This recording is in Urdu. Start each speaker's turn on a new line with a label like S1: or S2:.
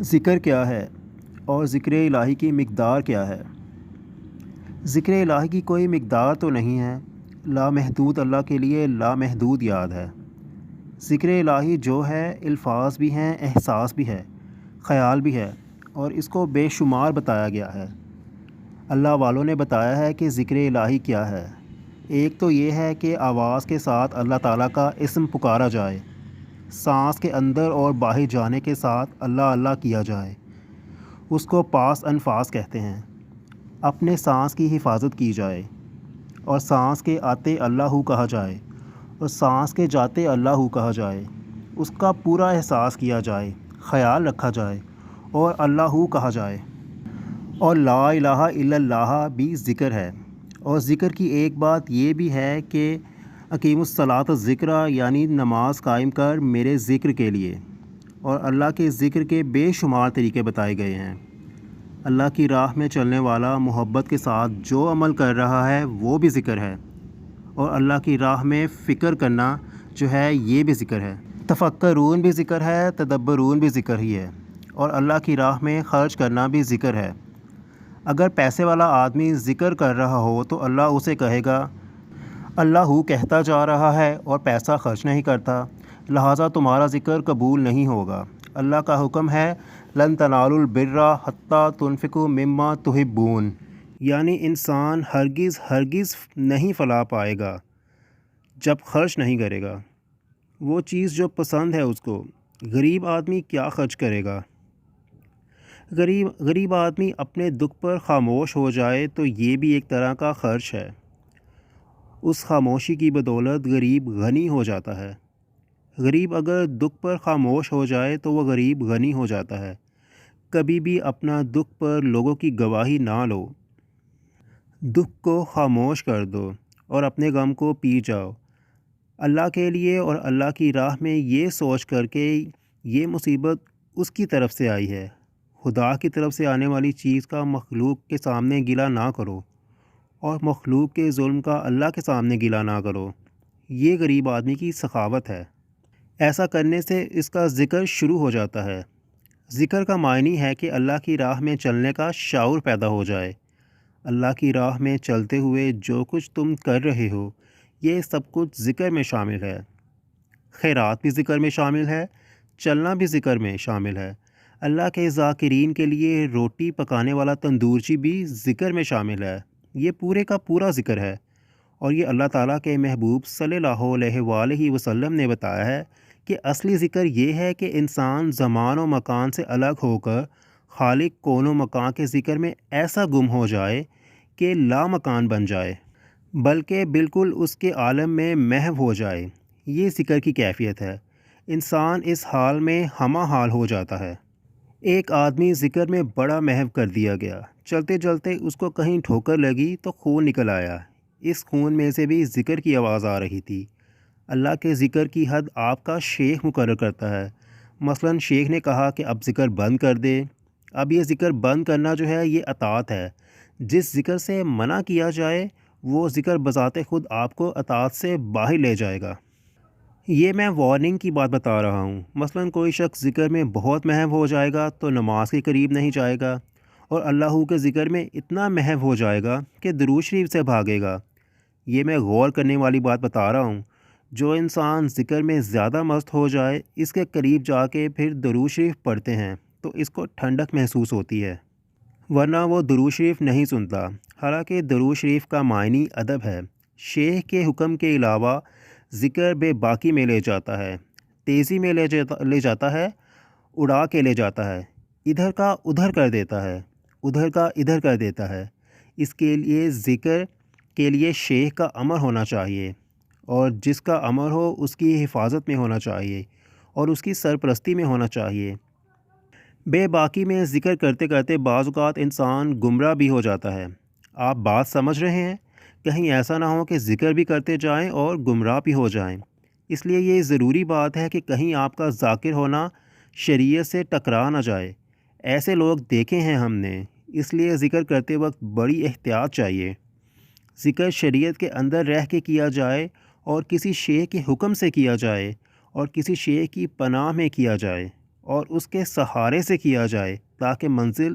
S1: ذکر کیا ہے اور ذکر الہی کی مقدار کیا ہے؟ ذکر الہی کی کوئی مقدار تو نہیں ہے، لامحدود اللہ کے لیے لامحدود یاد ہے۔ ذکر الہی جو ہے الفاظ بھی ہیں، احساس بھی ہے، خیال بھی ہے، اور اس کو بے شمار بتایا گیا ہے۔ اللہ والوں نے بتایا ہے کہ ذکر الہی کیا ہے۔ ایک تو یہ ہے کہ آواز کے ساتھ اللہ تعالیٰ کا اسم پکارا جائے، سانس کے اندر اور باہر جانے کے ساتھ اللہ اللہ کیا جائے، اس کو پاس انفاس کہتے ہیں۔ اپنے سانس کی حفاظت کی جائے اور سانس کے آتے اللہ ہو کہا جائے اور سانس کے جاتے اللہ ہو کہا جائے، اس کا پورا احساس کیا جائے، خیال رکھا جائے اور اللہ ہو کہا جائے۔ اور لا الہ الا اللہ بھی ذکر ہے۔ اور ذکر کی ایک بات یہ بھی ہے کہ اقیم الصلاۃ ذکرہ، یعنی نماز قائم کر میرے ذکر کے لیے۔ اور اللہ کے ذکر کے بے شمار طریقے بتائے گئے ہیں۔ اللہ کی راہ میں چلنے والا محبت کے ساتھ جو عمل کر رہا ہے وہ بھی ذکر ہے، اور اللہ کی راہ میں فکر کرنا جو ہے یہ بھی ذکر ہے۔ تفکرون بھی ذکر ہے، تدبرون بھی ذکر ہی ہے، اور اللہ کی راہ میں خرچ کرنا بھی ذکر ہے۔ اگر پیسے والا آدمی ذکر کر رہا ہو تو اللہ اسے کہے گا اللہ ہو کہتا جا رہا ہے اور پیسہ خرچ نہیں کرتا، لہٰذا تمہارا ذکر قبول نہیں ہوگا۔ اللہ کا حکم ہے لن تنالوا البر حتی تنفقوا مما تحبون، یعنی انسان ہرگز ہرگز نہیں فلاح پائے گا جب خرچ نہیں کرے گا وہ چیز جو پسند ہے اس کو۔ غریب آدمی کیا خرچ کرے گا؟ غریب آدمی اپنے دکھ پر خاموش ہو جائے تو یہ بھی ایک طرح کا خرچ ہے۔ اس خاموشی کی بدولت غریب غنی ہو جاتا ہے۔ غریب اگر دکھ پر خاموش ہو جائے تو وہ غریب غنی ہو جاتا ہے۔ کبھی بھی اپنا دکھ پر لوگوں کی گواہی نہ لو، دکھ کو خاموش کر دو اور اپنے غم کو پی جاؤ اللہ کے لیے، اور اللہ کی راہ میں یہ سوچ کر کہ یہ مصیبت اس کی طرف سے آئی ہے۔ خدا کی طرف سے آنے والی چیز کا مخلوق کے سامنے گلہ نہ کرو، اور مخلوق کے ظلم کا اللہ کے سامنے گلہ نہ کرو۔ یہ غریب آدمی کی سخاوت ہے۔ ایسا کرنے سے اس کا ذکر شروع ہو جاتا ہے۔ ذکر کا معنی ہے کہ اللہ کی راہ میں چلنے کا شعور پیدا ہو جائے۔ اللہ کی راہ میں چلتے ہوئے جو کچھ تم کر رہے ہو یہ سب کچھ ذکر میں شامل ہے۔ خیرات بھی ذکر میں شامل ہے، چلنا بھی ذکر میں شامل ہے۔ اللہ کے ذاکرین کے لیے روٹی پکانے والا تندورچی بھی ذکر میں شامل ہے۔ یہ پورے کا پورا ذکر ہے، اور یہ اللہ تعالیٰ کے محبوب صلی اللہ علیہ وآلہ وسلم نے بتایا ہے کہ اصلی ذکر یہ ہے کہ انسان زمان و مکان سے الگ ہو کر خالق کون و مکان کے ذکر میں ایسا گم ہو جائے کہ لا مکان بن جائے، بلکہ بالکل اس کے عالم میں محو ہو جائے۔ یہ ذکر کی کیفیت ہے۔ انسان اس حال میں ہمہ حال ہو جاتا ہے۔ ایک آدمی ذکر میں بڑا محو کر دیا گیا، چلتے چلتے اس کو کہیں ٹھوکر لگی تو خون نکل آیا۔ اس خون میں سے بھی ذکر کی آواز آ رہی تھی۔ اللہ کے ذکر کی حد آپ کا شیخ مقرر کرتا ہے۔ مثلا شیخ نے کہا کہ اب ذکر بند کر دے۔ اب یہ ذکر بند کرنا جو ہے یہ اطاعت ہے۔ جس ذکر سے منع کیا جائے وہ ذکر بذات خود آپ کو اطاعت سے باہر لے جائے گا۔ یہ میں وارننگ کی بات بتا رہا ہوں۔ مثلا کوئی شخص ذکر میں بہت محو ہو جائے گا تو نماز کے قریب نہیں جائے گا، اور اللہ کے ذکر میں اتنا محو ہو جائے گا کہ درود شریف سے بھاگے گا۔ یہ میں غور کرنے والی بات بتا رہا ہوں۔ جو انسان ذکر میں زیادہ مست ہو جائے اس کے قریب جا کے پھر درود شریف پڑھتے ہیں تو اس کو ٹھنڈک محسوس ہوتی ہے، ورنہ وہ درود شریف نہیں سنتا۔ حالانکہ درود شریف کا معنی ادب ہے۔ شیخ کے حکم کے علاوہ ذکر بے باکی میں لے جاتا ہے، تیزی میں لے جاتا ہے، اڑا کے لے جاتا ہے، ادھر کا ادھر کر دیتا ہے، ادھر کا ادھر کر دیتا ہے۔ اس کے لیے ذکر کے لیے شیخ کا امر ہونا چاہیے، اور جس کا امر ہو اس کی حفاظت میں ہونا چاہیے اور اس کی سرپرستی میں ہونا چاہیے۔ بے باکی میں ذکر کرتے کرتے بعض اوقات انسان گمراہ بھی ہو جاتا ہے۔ آپ بات سمجھ رہے ہیں؟ کہیں ایسا نہ ہو کہ ذکر بھی کرتے جائیں اور گمراہ بھی ہو جائیں۔ اس لیے یہ ضروری بات ہے کہ کہیں آپ کا ذاکر ہونا شریعت سے ٹکرا نہ جائے۔ ایسے لوگ دیکھے ہیں ہم نے، اس لیے ذکر کرتے وقت بڑی احتیاط چاہیے۔ ذکر شریعت کے اندر رہ کے کیا جائے اور کسی شیخ کے حکم سے کیا جائے اور کسی شیخ کی پناہ میں کیا جائے اور اس کے سہارے سے کیا جائے تاکہ منزل